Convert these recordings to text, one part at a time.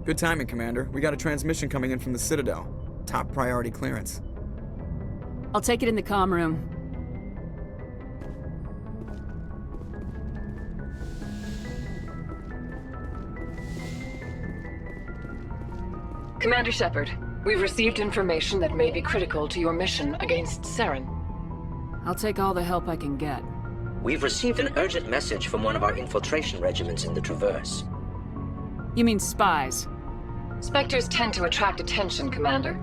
Good timing, Commander. We got a transmission coming in from the Citadel. Top priority clearance. I'll take it in the comm room. Commander Shepard, we've received information that may be critical to your mission against Saren. I'll take all the help I can get. We've received an urgent message from one of our infiltration regiments in the Traverse. You mean spies? Spectres tend to attract attention, Commander,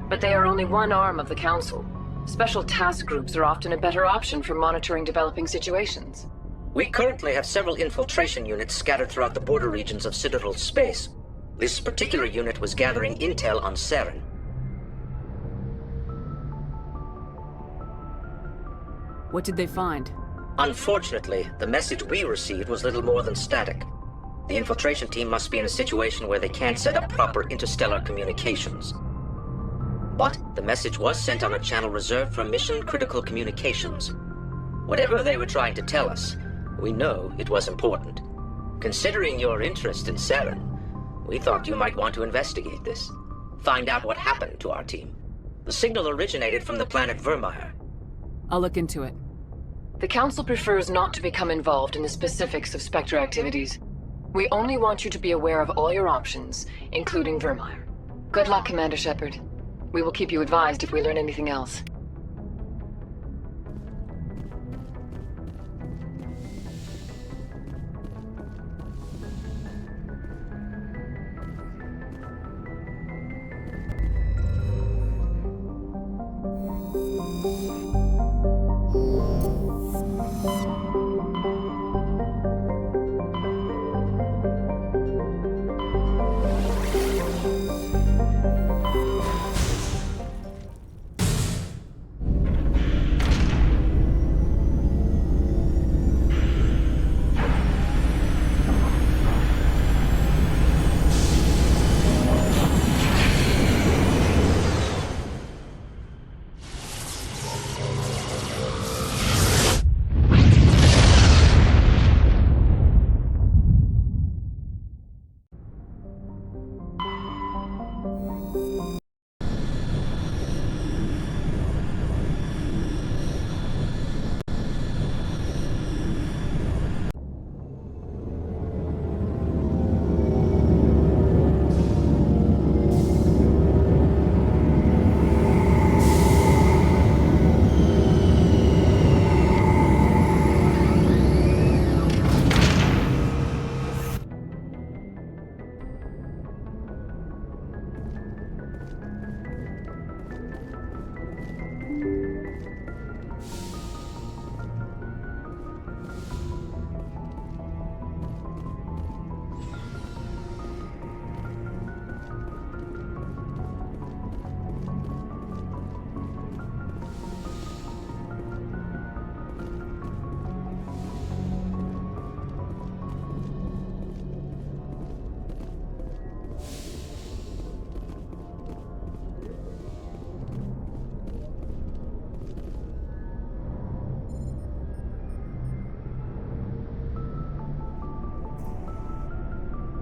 but they are only one arm of the Council. Special task groups are often a better option for monitoring developing situations. We currently have several infiltration units scattered throughout the border regions of Citadel space. This particular unit was gathering intel on Saren. What did they find? Unfortunately, the message we received was little more than static. The infiltration team must be in a situation where they can't set up proper interstellar communications. But the message was sent on a channel reserved for mission-critical communications. Whatever they were trying to tell us, we know it was important. Considering your interest in Saren, we thought you might want to investigate this. Find out what happened to our team. The signal originated from the planet Vermeer. I'll look into it. The Council prefers not to become involved in the specifics of Spectre activities. We only want you to be aware of all your options, including Vermeer. Good luck, Commander Shepard. We will keep you advised if we learn anything else.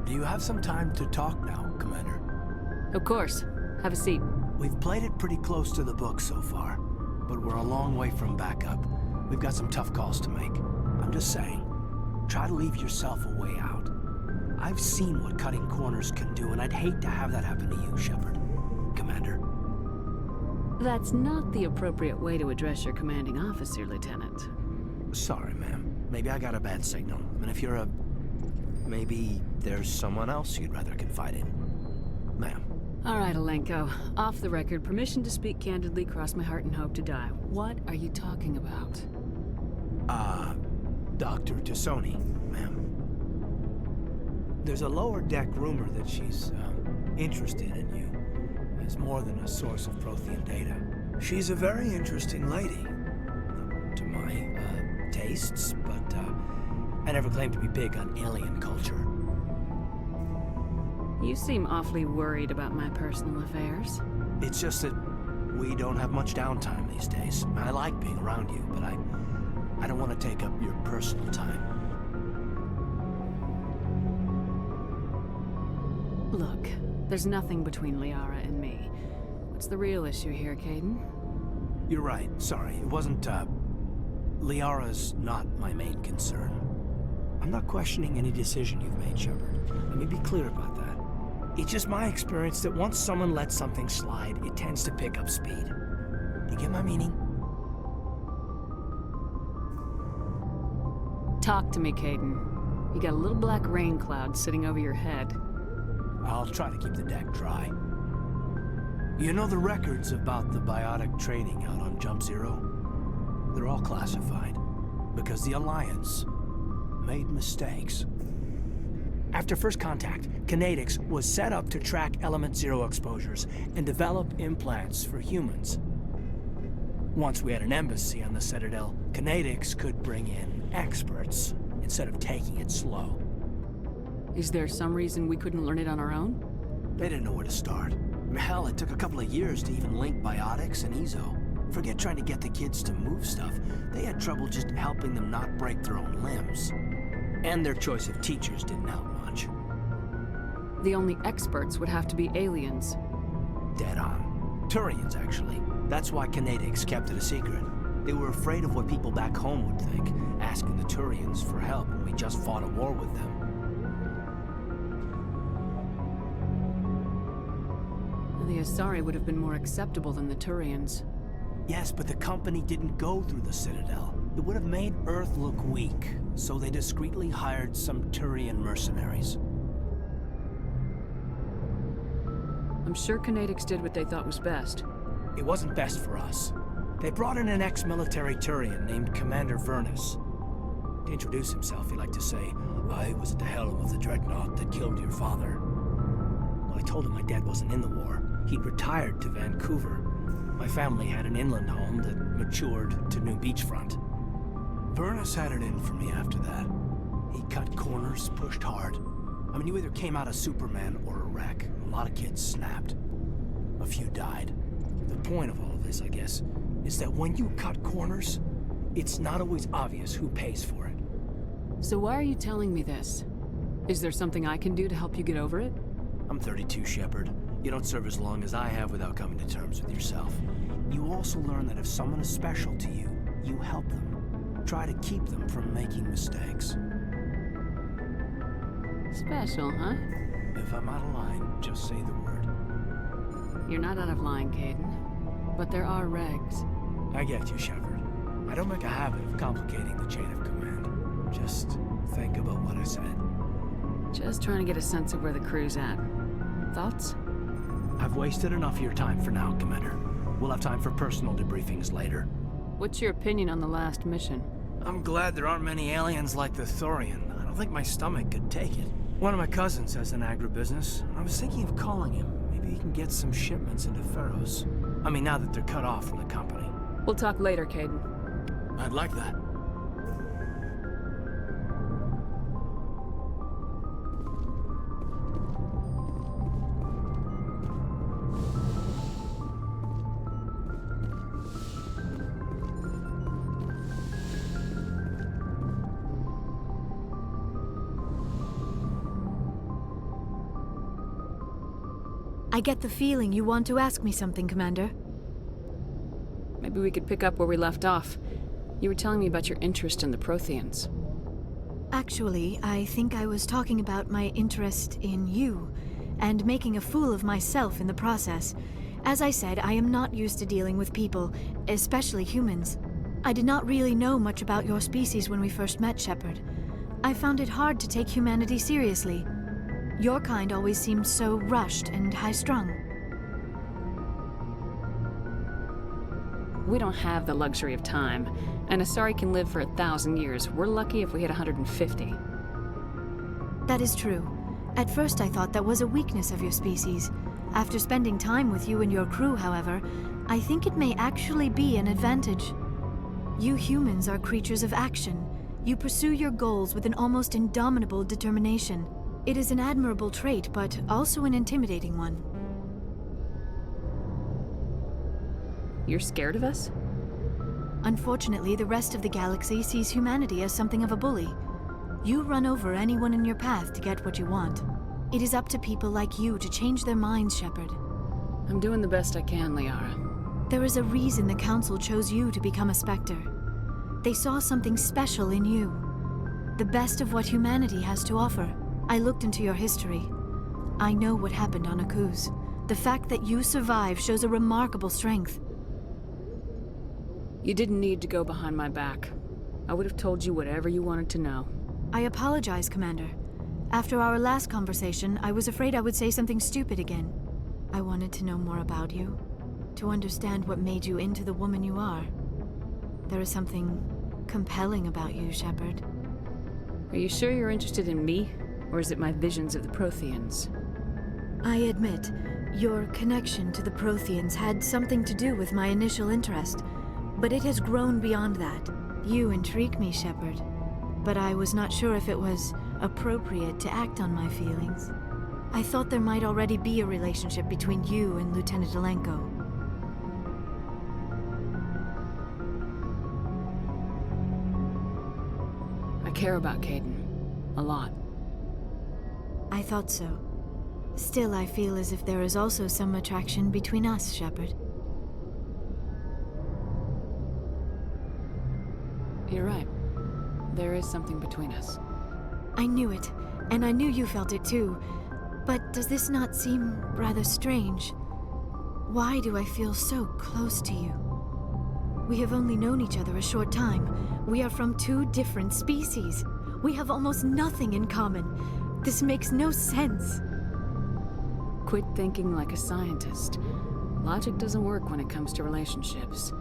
Do you have some time to talk now, Commander? Of course. Have a seat. We've played it pretty close to the book so far, but we're a long way from backup. We've got some tough calls to make. I'm just saying, try to leave yourself a way out. I've seen what cutting corners can do, and I'd hate to have that happen to you, Shepard. Commander. That's not the appropriate way to address your commanding officer, Lieutenant. Sorry, ma'am. Maybe I got a bad signal. And if you're a... maybe there's someone else you'd rather confide in. Ma'am. All right, Alenko. Off the record, permission to speak candidly, cross my heart and hope to die. What are you talking about? Dr. Tassoni, ma'am. There's a lower deck rumor that she's, interested in you as more than a source of Prothean data. She's a very interesting lady, to my, tastes, but, I never claimed to be big on alien culture. You seem awfully worried about my personal affairs. It's just that we don't have much downtime these days. I like being around you, but I don't want to take up your personal time. Look, there's nothing between Liara and me. What's the real issue here, Caden? You're right. Sorry, it wasn't, Liara's not my main concern. I'm not questioning any decision you've made, Shepard. Let me be clear about that. It's just my experience that once someone lets something slide, it tends to pick up speed. Do you get my meaning? Talk to me, Caden. You got a little black rain cloud sitting over your head. I'll try to keep the deck dry. You know the records about the biotic trading out on Jump Zero? They're all classified, because the Alliance made mistakes. After first contact, Kinetics was set up to track Element Zero exposures and develop implants for humans. Once we had an embassy on the Citadel, Kinetics could bring in experts instead of taking it slow. Is there some reason we couldn't learn it on our own? They didn't know where to start. Hell, it took a couple of years to even link biotics and Ezo. Forget trying to get the kids to move stuff. They had trouble just helping them not break their own limbs. And their choice of teachers didn't help much. The only experts would have to be aliens. Dead on. Turians, actually. That's why Kinetics kept it a secret. They were afraid of what people back home would think, asking the Turians for help when we just fought a war with them. The Asari would have been more acceptable than the Turians. Yes, but the company didn't go through the Citadel. It would have made Earth look weak, so they discreetly hired some Turian mercenaries. I'm sure Kinetics did what they thought was best. It wasn't best for us. They brought in an ex-military Turian named Commander Vernus. To introduce himself, he liked to say, "I was at the helm of the dreadnought that killed your father." Well, I told him my dad wasn't in the war. He'd retired to Vancouver. My family had an inland home that matured to New Beachfront. Vernus had it in for me after that. He cut corners, pushed hard. I mean, you either came out a Superman or a wreck. A lot of kids snapped. A few died. The point of all of this, I guess, is that when you cut corners, it's not always obvious who pays for it. So why are you telling me this? Is there something I can do to help you get over it? I'm 32, Shepard. You don't serve as long as I have without coming to terms with yourself. You also learn that if someone is special to you, you help them. Try to keep them from making mistakes. Special, huh? If I'm out of line, just say the word. You're not out of line, Caden. But there are regs. I get you, Shepard. I don't make a habit of complicating the chain of command. Just think about what I said. Just trying to get a sense of where the crew's at. Thoughts? I've wasted enough of your time for now, Commander. We'll have time for personal debriefings later. What's your opinion on the last mission? I'm glad there aren't many aliens like the Thorian. I don't think my stomach could take it. One of my cousins has an agribusiness. I was thinking of calling him. Maybe he can get some shipments into Pharaohs. I mean, now that they're cut off from the company. We'll talk later, Caden. I'd like that. I get the feeling you want to ask me something, Commander. Maybe we could pick up where we left off. You were telling me about your interest in the Protheans. Actually, I think I was talking about my interest in you, and making a fool of myself in the process. As I said, I am not used to dealing with people, especially humans. I did not really know much about your species when we first met, Shepard. I found it hard to take humanity seriously. Your kind always seemed so rushed and high-strung. We don't have the luxury of time. An Asari can live for 1,000 years. We're lucky if we hit 150. That is true. At first I thought that was a weakness of your species. After spending time with you and your crew, however, I think it may actually be an advantage. You humans are creatures of action. You pursue your goals with an almost indomitable determination. It is an admirable trait, but also an intimidating one. You're scared of us? Unfortunately, the rest of the galaxy sees humanity as something of a bully. You run over anyone in your path to get what you want. It is up to people like you to change their minds, Shepard. I'm doing the best I can, Liara. There is a reason the Council chose you to become a Spectre. They saw something special in you. The best of what humanity has to offer. I looked into your history. I know what happened on Akuz. The fact that you survived shows a remarkable strength. You didn't need to go behind my back. I would have told you whatever you wanted to know. I apologize, Commander. After our last conversation, I was afraid I would say something stupid again. I wanted to know more about you, to understand what made you into the woman you are. There is something compelling about you, Shepard. Are you sure you're interested in me, or is it my visions of the Protheans? I admit, your connection to the Protheans had something to do with my initial interest, but it has grown beyond that. You intrigue me, Shepard, but I was not sure if it was appropriate to act on my feelings. I thought there might already be a relationship between you and Lieutenant Alenko. I care about Caden. A lot. I thought so. Still, I feel as if there is also some attraction between us, Shepard. You're right. There is something between us. I knew it, and I knew you felt it too. But does this not seem rather strange? Why do I feel so close to you? We have only known each other a short time. We are from two different species. We have almost nothing in common. This makes no sense. Quit thinking like a scientist. Logic doesn't work when it comes to relationships.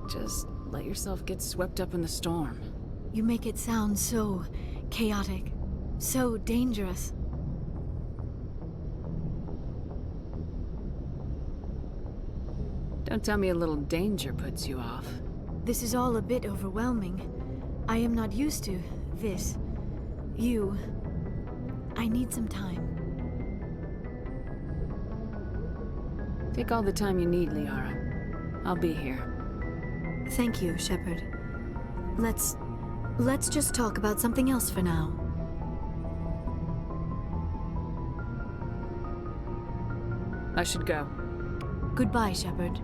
Just let yourself get swept up in the storm. You make it sound so chaotic, so dangerous. Don't tell me a little danger puts you off. This is all a bit overwhelming. I am not used to this. You. I need some time. Take all the time you need, Liara. I'll be here. Thank you, Shepard. Let's just talk about something else for now. I should go. Goodbye, Shepard.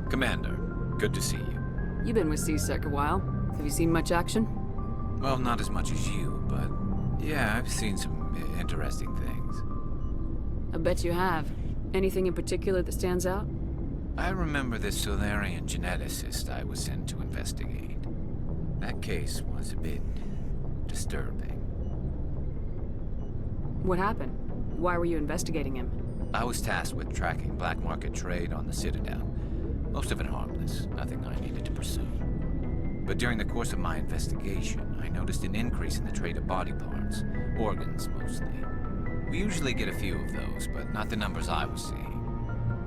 Commander, good to see you. You've been with C-Sec a while. Have you seen much action? Well, not as much as you, but yeah, I've seen some interesting things. I bet you have. Anything in particular that stands out? I remember this Solarian geneticist I was sent to investigate. That case was a bit disturbing. What happened? Why were you investigating him? I was tasked with tracking black market trade on the Citadel. Most of it harmless, nothing I needed to pursue. But during the course of my investigation, I noticed an increase in the trade of body parts, organs mostly. We usually get a few of those, but not the numbers I was seeing.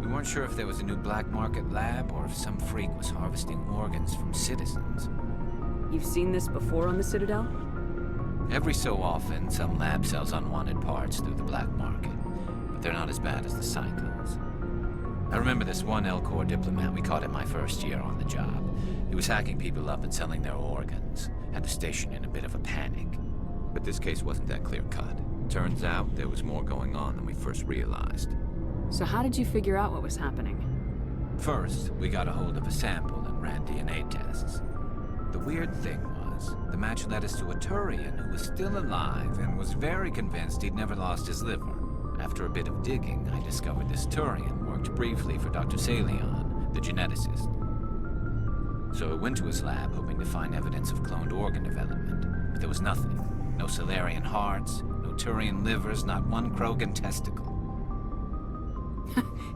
We weren't sure if there was a new black market lab or if some freak was harvesting organs from citizens. You've seen this before on the Citadel? Every so often, some lab sells unwanted parts through the black market, but they're not as bad as the cycles. I remember this one L-Corps diplomat we caught in my first year on the job. He was hacking people up and selling their organs. Had the station in a bit of a panic. But this case wasn't that clear-cut. Turns out there was more going on than we first realized. So how did you figure out what was happening? First, we got a hold of a sample and ran DNA tests. The weird thing was, the match led us to a Turian who was still alive and was very convinced he'd never lost his liver. After a bit of digging, I discovered this Turian worked briefly for Dr. Salion, the geneticist. So I went to his lab hoping to find evidence of cloned organ development, but there was nothing. No Solarian hearts, no Turian livers, not one Krogan testicle.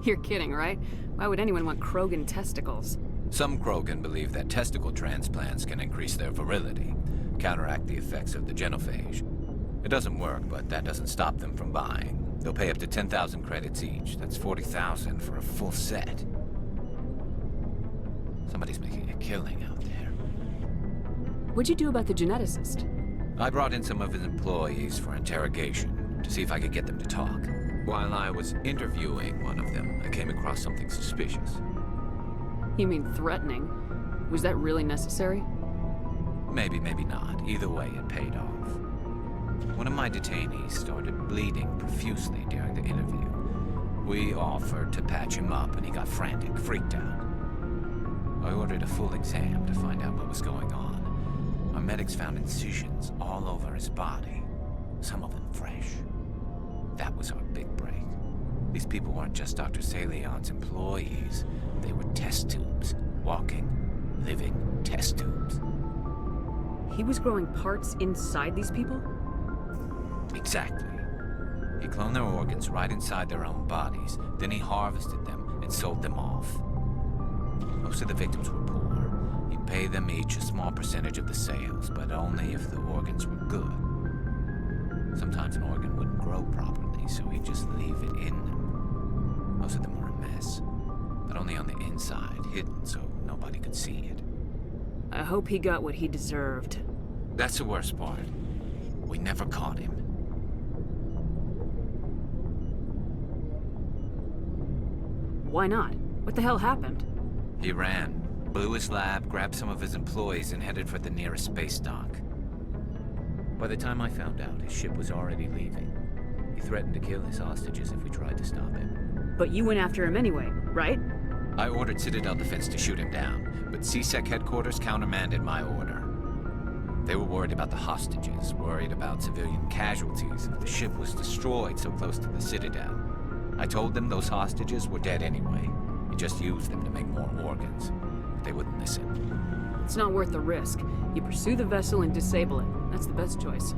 You're kidding, right? Why would anyone want Krogan testicles? Some Krogan believe that testicle transplants can increase their virility, counteract the effects of the genophage. It doesn't work, but that doesn't stop them from buying. They'll pay up to 10,000 credits each. That's 40,000 for a full set. Somebody's making a killing out there. What'd you do about the geneticist? I brought in some of his employees for interrogation to see if I could get them to talk. While I was interviewing one of them, I came across something suspicious. You mean threatening? Was that really necessary? Maybe, maybe not. Either way, it paid off. One of my detainees started bleeding profusely during the interview. We offered to patch him up, and he got frantic, freaked out. I ordered a full exam to find out what was going on. Our medics found incisions all over his body, some of them fresh. That was our big break. These people weren't just Dr. Salion's employees. They were test tubes. Walking, living test tubes. He was growing parts inside these people? Exactly. He cloned their organs right inside their own bodies. Then he harvested them and sold them off. Most of the victims were poor. He'd pay them each a small percentage of the sales, but only if the organs were good. Sometimes an organ wouldn't grow properly, so he'd just leave it in them. Most of them were a mess, but only on the inside, hidden so nobody could see it. I hope he got what he deserved. That's the worst part. We never caught him. Why not? What the hell happened? He ran, blew his lab, grabbed some of his employees, and headed for the nearest space dock. By the time I found out, his ship was already leaving. He threatened to kill his hostages if we tried to stop him. But you went after him anyway, right? I ordered Citadel Defense to shoot him down, but CSEC headquarters countermanded my order. They were worried about the hostages, worried about civilian casualties if the ship was destroyed so close to the Citadel. I told them those hostages were dead anyway. We just used them to make more organs. But they wouldn't listen. It's not worth the risk. You pursue the vessel and disable it. That's the best choice.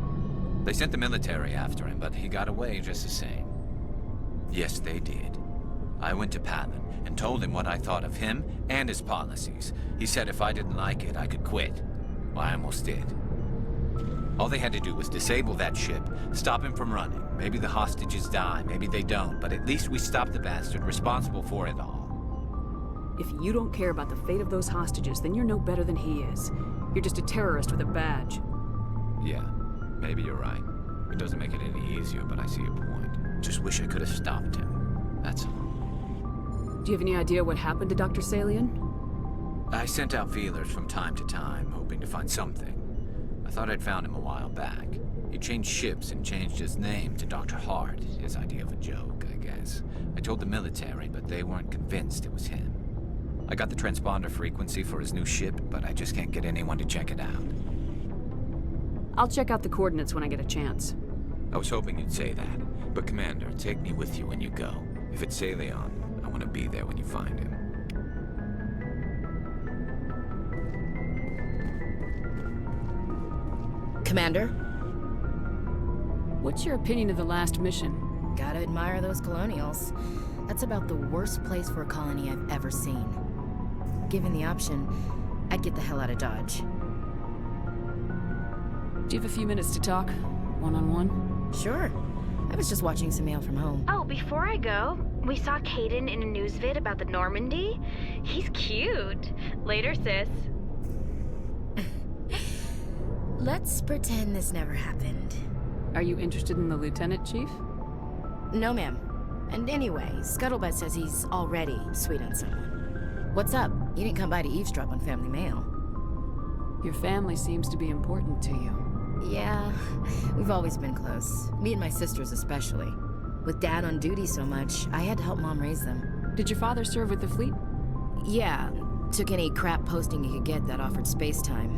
They sent the military after him, but he got away just the same. Yes, they did. I went to Palin and told him what I thought of him and his policies. He said if I didn't like it, I could quit. Well, I almost did. All they had to do was disable that ship, stop him from running. Maybe the hostages die, maybe they don't, but at least we stopped the bastard responsible for it all. If you don't care about the fate of those hostages, then you're no better than he is. You're just a terrorist with a badge. Yeah, maybe you're right. It doesn't make it any easier, but I see your point. Just wish I could have stopped him. That's all. Do you have any idea what happened to Dr. Salion? I sent out feelers from time to time, hoping to find something. I thought I'd found him a while back. He changed ships and changed his name to Dr. Hart, his idea of a joke, I guess. I told the military, but they weren't convinced it was him. I got the transponder frequency for his new ship, but I just can't get anyone to check it out. I'll check out the coordinates when I get a chance. I was hoping you'd say that, but Commander, take me with you when you go. If it's Salion, I want to be there when you find him. Commander? What's your opinion of the last mission? Gotta admire those colonials. That's about the worst place for a colony I've ever seen. Given the option, I'd get the hell out of Dodge. Do you have a few minutes to talk? One-on-one? Sure. I was just watching some mail from home. Oh, before I go, we saw Caden in a news vid about the Normandy. He's cute. Later, sis. Let's pretend this never happened. Are you interested in the Lieutenant, Chief? No, ma'am. And anyway, Scuttlebutt says he's already sweet on someone. What's up? You didn't come by to eavesdrop on family mail. Your family seems to be important to you. Yeah, we've always been close. Me and my sisters especially. With Dad on duty so much, I had to help Mom raise them. Did your father serve with the fleet? Yeah, took any crap posting he could get that offered space time.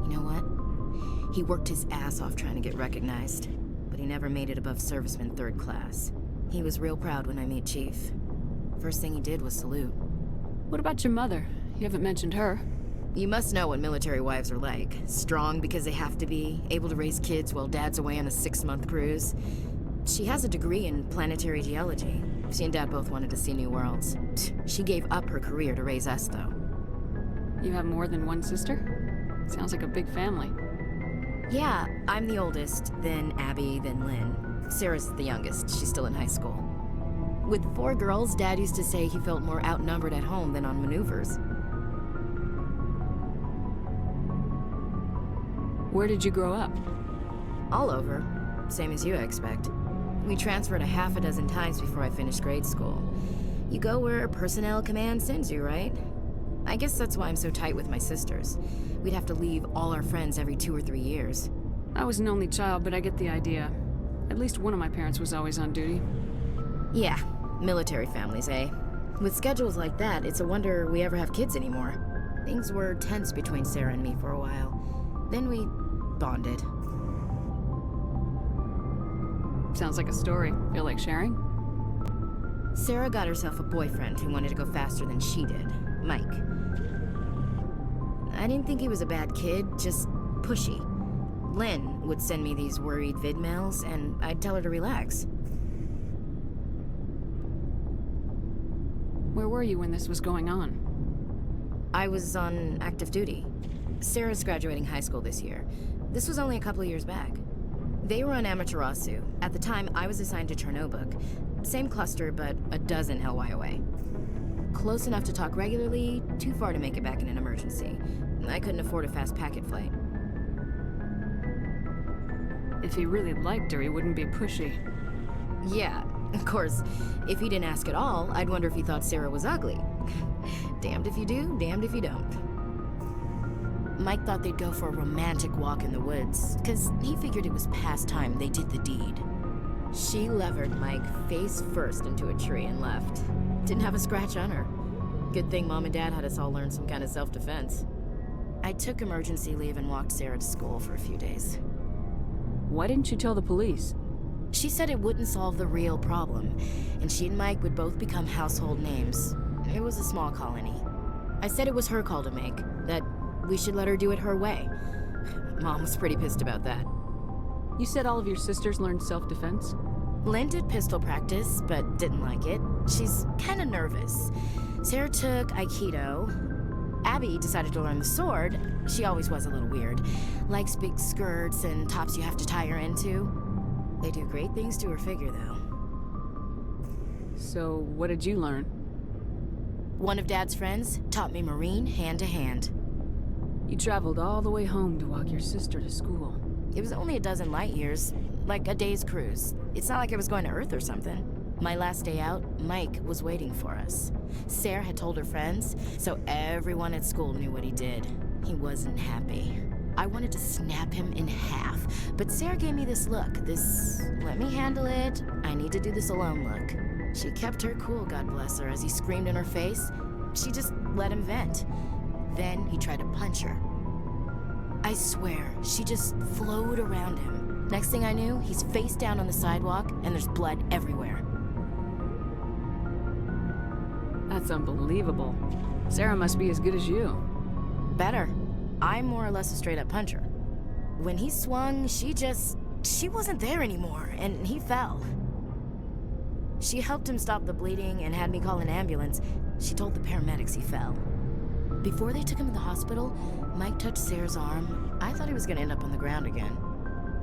You know what? He worked his ass off trying to get recognized, but he never made it above serviceman 3rd class. He was real proud when I made Chief. First thing he did was salute. What about your mother? You haven't mentioned her. You must know what military wives are like. Strong because they have to be, able to raise kids while Dad's away on a 6-month cruise. She has a degree in planetary geology. She and Dad both wanted to see new worlds. She gave up her career to raise us, though. You have more than one sister? Sounds like a big family. Yeah, I'm the oldest, then Abby, then Lynn. Sarah's the youngest. She's still in high school. With 4 girls, Dad used to say he felt more outnumbered at home than on maneuvers. Where did you grow up? All over. Same as you, I expect. We transferred a half a dozen times before I finished grade school. You go where personnel command sends you, right? I guess that's why I'm so tight with my sisters. We'd have to leave all our friends every 2 or 3 years. I was an only child, but I get the idea. At least one of my parents was always on duty. Yeah, military families, eh? With schedules like that, it's a wonder we ever have kids anymore. Things were tense between Sarah and me for a while. Then we bonded. Sounds like a story. Feel like sharing? Sarah got herself a boyfriend who wanted to go faster than she did, Mike. I didn't think he was a bad kid, just pushy. Lynn would send me these worried vid mails, and I'd tell her to relax. Where were you when this was going on? I was on active duty. Sarah's graduating high school this year. This was only a couple of years back. They were on Amaterasu. At the time, I was assigned to Chernobog. Same cluster, but a dozen LY away. Close enough to talk regularly, too far to make it back in an emergency. I couldn't afford a fast packet flight. If he really liked her, he wouldn't be pushy. Yeah, of course, if he didn't ask at all, I'd wonder if he thought Sarah was ugly. Damned if you do, damned if you don't. Mike thought they'd go for a romantic walk in the woods, because he figured it was past time they did the deed. She levered Mike face first into a tree and left. Didn't have a scratch on her. Good thing Mom and Dad had us all learn some kind of self-defense. I took emergency leave and walked Sarah to school for a few days. Why didn't you tell the police? She said it wouldn't solve the real problem, and she and Mike would both become household names. It was a small colony. I said it was her call to make, that we should let her do it her way. Mom was pretty pissed about that. You said all of your sisters learned self-defense? Lynn did pistol practice, but didn't like it. She's kind of nervous. Sarah took Aikido. Abby decided to learn the sword. She always was a little weird. Likes big skirts and tops you have to tie her into. They do great things to her figure, though. So, what did you learn? One of Dad's friends taught me Marine hand to hand. You traveled all the way home to walk your sister to school. It was only a dozen light years, like a day's cruise. It's not like I was going to Earth or something. My last day out, Mike was waiting for us. Sarah had told her friends, so everyone at school knew what he did. He wasn't happy. I wanted to snap him in half, but Sarah gave me this look, this let me handle it, I need to do this alone look. She kept her cool, God bless her, as he screamed in her face. She just let him vent. Then he tried to punch her. I swear, she just flowed around him. Next thing I knew, he's face down on the sidewalk, and there's blood everywhere. That's unbelievable. Sarah must be as good as you. Better. I'm more or less a straight-up puncher. When he swung, she wasn't there anymore, and he fell. She helped him stop the bleeding and had me call an ambulance. She told the paramedics he fell. Before they took him to the hospital, Mike touched Sarah's arm. I thought he was gonna end up on the ground again.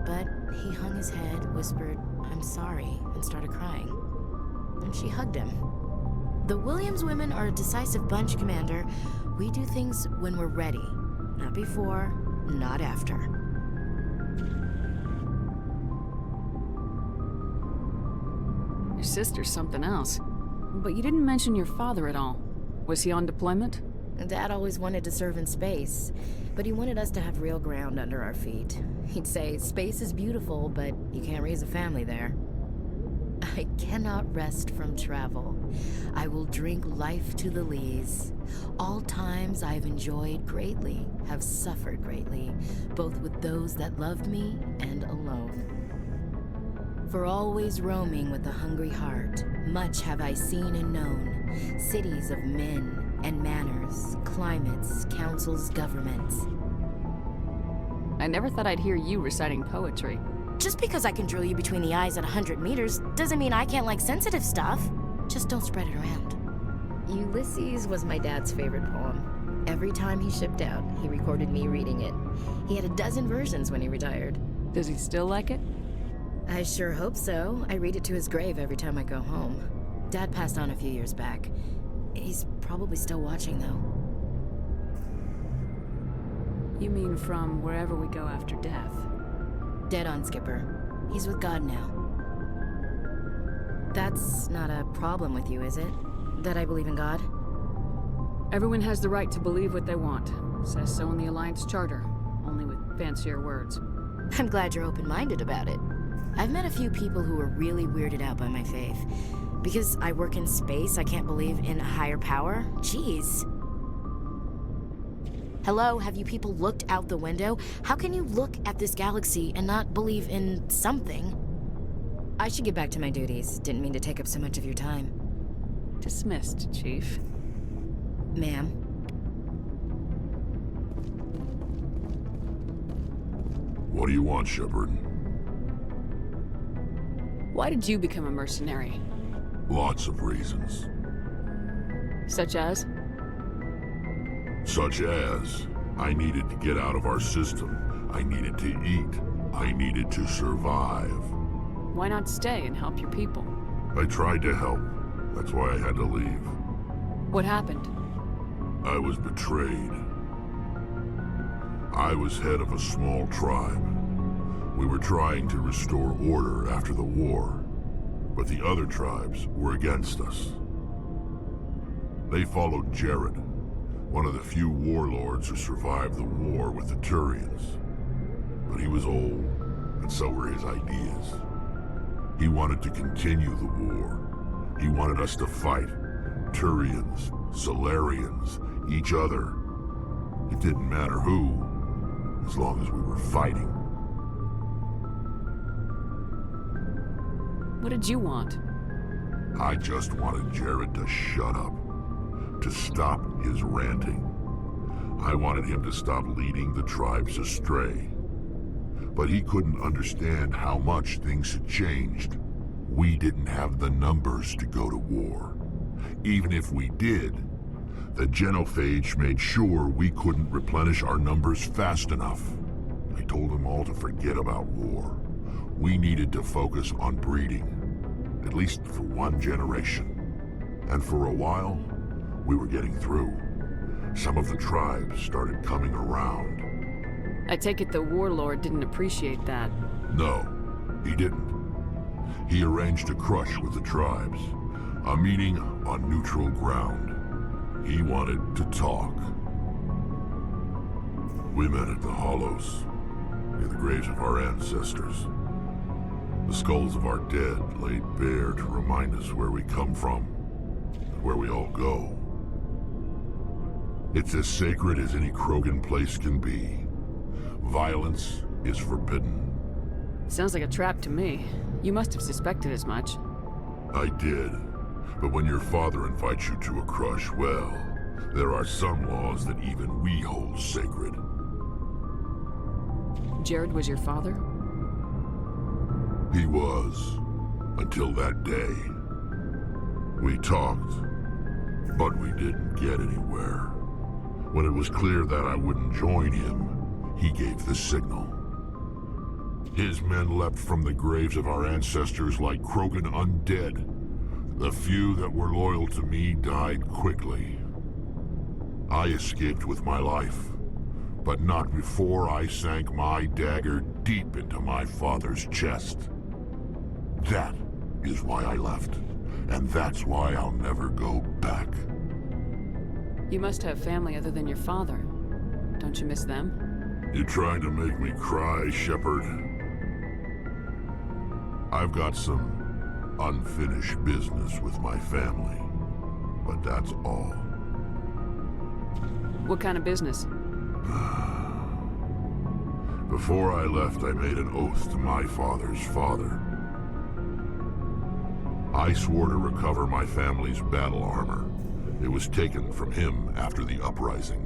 But he hung his head, whispered, "I'm sorry," and started crying. And she hugged him. The Williams women are a decisive bunch, Commander. We do things when we're ready. Not before, not after. Your sister's something else. But you didn't mention your father at all. Was he on deployment? Dad always wanted to serve in space, but he wanted us to have real ground under our feet. He'd say, space is beautiful, but you can't raise a family there. I cannot rest from travel. I will drink life to the lees. All times I've enjoyed greatly, have suffered greatly, both with those that loved me and alone. For always roaming with a hungry heart, much have I seen and known, cities of men and manners, climates, councils, governments. I never thought I'd hear you reciting poetry. Just because I can drill you between the eyes at 100 meters doesn't mean I can't like sensitive stuff. Just don't spread it around. Ulysses was my dad's favorite poem. Every time he shipped out, he recorded me reading it. He had a dozen versions when he retired. Does he still like it? I sure hope so. I read it to his grave every time I go home. Dad passed on a few years back. He's probably still watching, though. You mean from wherever we go after death? Dead on, Skipper. He's with God now. That's not a problem with you, is it? That I believe in God? Everyone has the right to believe what they want. Says so in the Alliance Charter, only with fancier words. I'm glad you're open-minded about it. I've met a few people who were really weirded out by my faith. Because I work in space, I can't believe in a higher power? Jeez. Hello, have you people looked out the window? How can you look at this galaxy and not believe in something? I should get back to my duties. Didn't mean to take up so much of your time. Dismissed, Chief. Ma'am. What do you want, Shepard? Why did you become a mercenary? Lots of reasons. Such as? Such as, I needed to get out of our system. I needed to eat. I needed to survive. Why not stay and help your people? I tried to help. That's why I had to leave. What happened? I was betrayed. I was head of a small tribe. We were trying to restore order after the war, but the other tribes were against us. They followed Jared, one of the few warlords who survived the war with the Turians. But he was old, and so were his ideas. He wanted to continue the war. He wanted us to fight. Turians, Solarians, each other. It didn't matter who, as long as we were fighting. What did you want? I just wanted Jared to shut up. To stop his ranting. I wanted him to stop leading the tribes astray. But he couldn't understand how much things had changed. We didn't have the numbers to go to war. Even if we did, the genophage made sure we couldn't replenish our numbers fast enough. I told them all to forget about war. We needed to focus on breeding, at least for one generation. And for a while, we were getting through. Some of the tribes started coming around. I take it the warlord didn't appreciate that. No, he didn't. He arranged a crush with the tribes. A meeting on neutral ground. He wanted to talk. We met at the Hollows, near the graves of our ancestors. The skulls of our dead laid bare to remind us where we come from, and where we all go. It's as sacred as any Krogan place can be. Violence is forbidden. Sounds like a trap to me. You must have suspected as much. I did. But when your father invites you to a crush, well, there are some laws that even we hold sacred. Jared was your father? He was. Until that day. We talked, but we didn't get anywhere. When it was clear that I wouldn't join him, he gave the signal. His men leapt from the graves of our ancestors like Krogan undead. The few that were loyal to me died quickly. I escaped with my life, but not before I sank my dagger deep into my father's chest. That is why I left, and that's why I'll never go back. You must have family other than your father. Don't you miss them? You trying to make me cry, Shepard? I've got some unfinished business with my family, but that's all. What kind of business? Before I left, I made an oath to my father's father. I swore to recover my family's battle armor. It was taken from him after the uprising.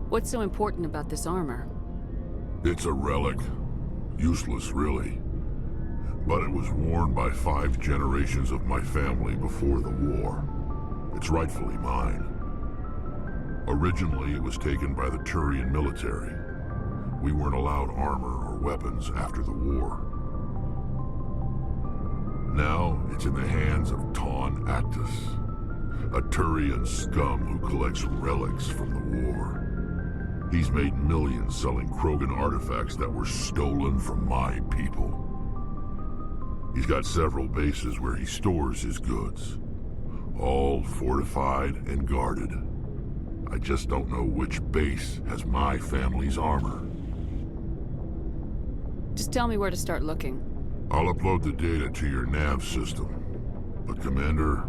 What's so important about this armor? It's a relic. Useless, really. But it was worn by 5 generations of my family before the war. It's rightfully mine. Originally, it was taken by the Turian military. We weren't allowed armor or weapons after the war. Now, it's in the hands of Ton Actus, a Turian scum who collects relics from the war. He's made millions selling Krogan artifacts that were stolen from my people. He's got several bases where he stores his goods, all fortified and guarded. I just don't know which base has my family's armor. Just tell me where to start looking. I'll upload the data to your nav system. But Commander,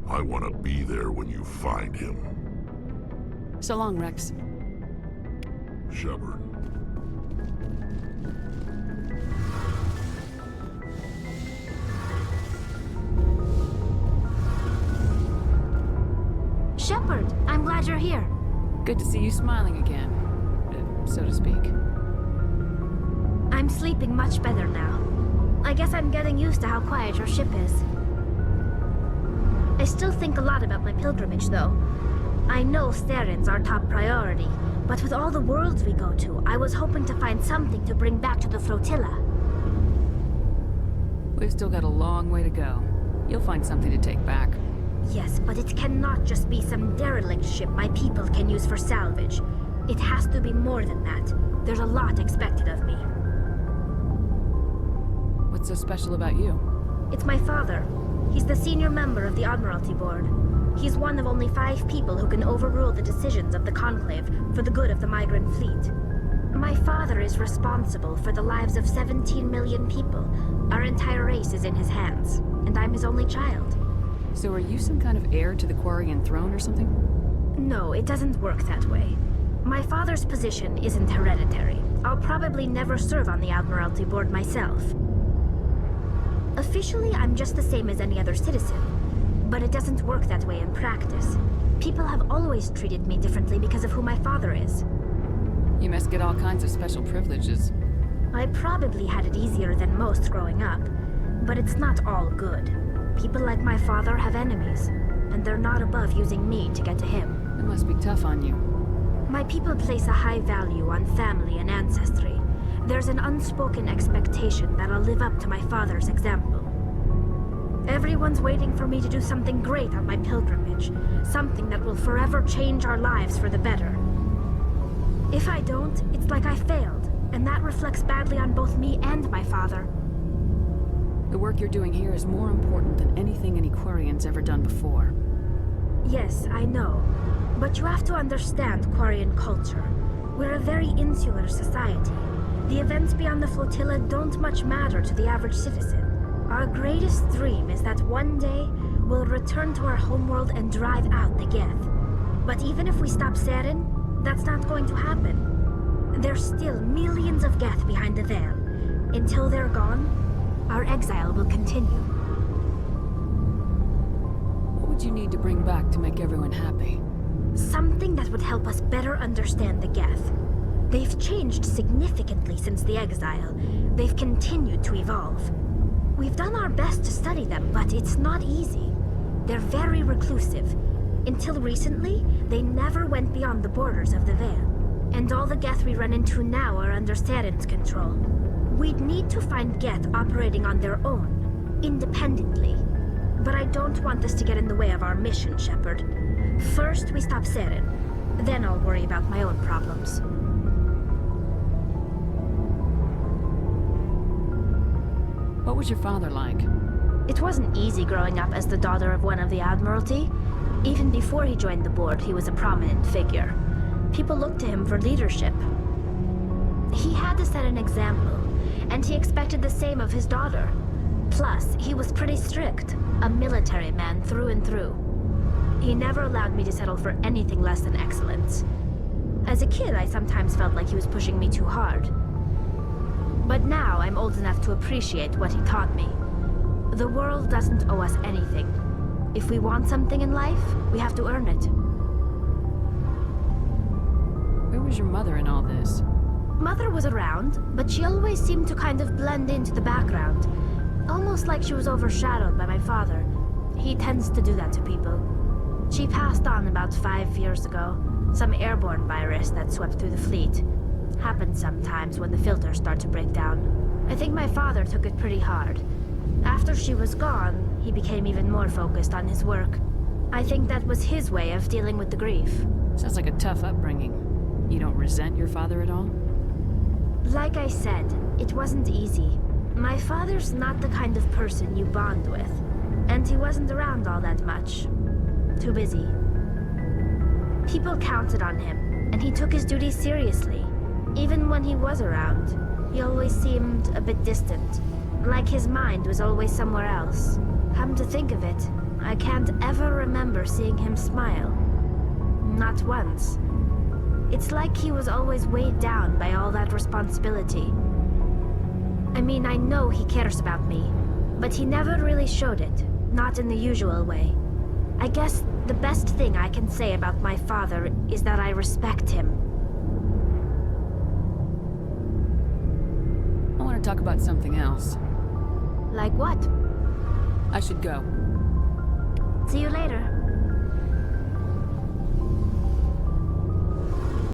I want to be there when you find him. So long, Rex. Shepard. Shepard, I'm glad you're here. Good to see you smiling again, so to speak. I'm sleeping much better now. I guess I'm getting used to how quiet your ship is. I still think a lot about my pilgrimage, though. I know Saren's our top priority, but with all the worlds we go to, I was hoping to find something to bring back to the flotilla. We've still got a long way to go. You'll find something to take back. Yes, but it cannot just be some derelict ship my people can use for salvage. It has to be more than that. There's a lot expected of me. What's so special about you? It's my father. He's the senior member of the Admiralty Board. He's one of only 5 people who can overrule the decisions of the Conclave for the good of the migrant fleet. My father is responsible for the lives of 17 million people. Our entire race is in his hands, and I'm his only child. So are you some kind of heir to the Quarian throne or something? No, it doesn't work that way. My father's position isn't hereditary. I'll probably never serve on the Admiralty Board myself. Officially, I'm just the same as any other citizen. But it doesn't work that way in practice. People have always treated me differently because of who my father is. You must get all kinds of special privileges. I probably had it easier than most growing up, but it's not all good. People like my father have enemies, and they're not above using me to get to him. It must be tough on you. My people place a high value on family and ancestry. There's an unspoken expectation that I'll live up to my father's example. Everyone's waiting for me to do something great on my pilgrimage, something that will forever change our lives for the better. If I don't, it's like I failed, and that reflects badly on both me and my father. The work you're doing here is more important than anything any Quarian's ever done before. Yes, I know. But you have to understand Quarian culture. We're a very insular society. The events beyond the flotilla don't much matter to the average citizen. Our greatest dream is that one day we'll return to our homeworld and drive out the Geth. But even if we stop Saren, that's not going to happen. There's still millions of Geth behind the veil. Until they're gone, our exile will continue. What would you need to bring back to make everyone happy? Something that would help us better understand the Geth. They've changed significantly since the exile. They've continued to evolve. We've done our best to study them, but it's not easy. They're very reclusive. Until recently, they never went beyond the borders of the Veil. And all the Geth we run into now are under Saren's control. We'd need to find Geth operating on their own, independently. But I don't want this to get in the way of our mission, Shepard. First, we stop Saren. Then I'll worry about my own problems. What was your father like? It wasn't easy growing up as the daughter of one of the Admiralty. Even before he joined the board, he was a prominent figure. People looked to him for leadership. He had to set an example, and he expected the same of his daughter. Plus, he was pretty strict, a military man through and through. He never allowed me to settle for anything less than excellence. As a kid, I sometimes felt like he was pushing me too hard. But now I'm old enough to appreciate what he taught me. The world doesn't owe us anything. If we want something in life, we have to earn it. Where was your mother in all this? Mother was around, but she always seemed to kind of blend into the background. Almost like she was overshadowed by my father. He tends to do that to people. She passed on about 5 years ago. Some airborne virus that swept through the fleet. Happens sometimes when the filters start to break down. I think my father took it pretty hard. After she was gone, he became even more focused on his work. I think that was his way of dealing with the grief. Sounds like a tough upbringing. You don't resent your father at all? Like I said, it wasn't easy. My father's not the kind of person you bond with. And he wasn't around all that much. Too busy. People counted on him, and he took his duties seriously. Even when he was around, he always seemed a bit distant. Like his mind was always somewhere else. Come to think of it, I can't ever remember seeing him smile. Not once. It's like he was always weighed down by all that responsibility. I mean, I know he cares about me, but he never really showed it, not in the usual way. I guess the best thing I can say about my father is that I respect him. I want to talk about something else. Like what? I should go. See you later.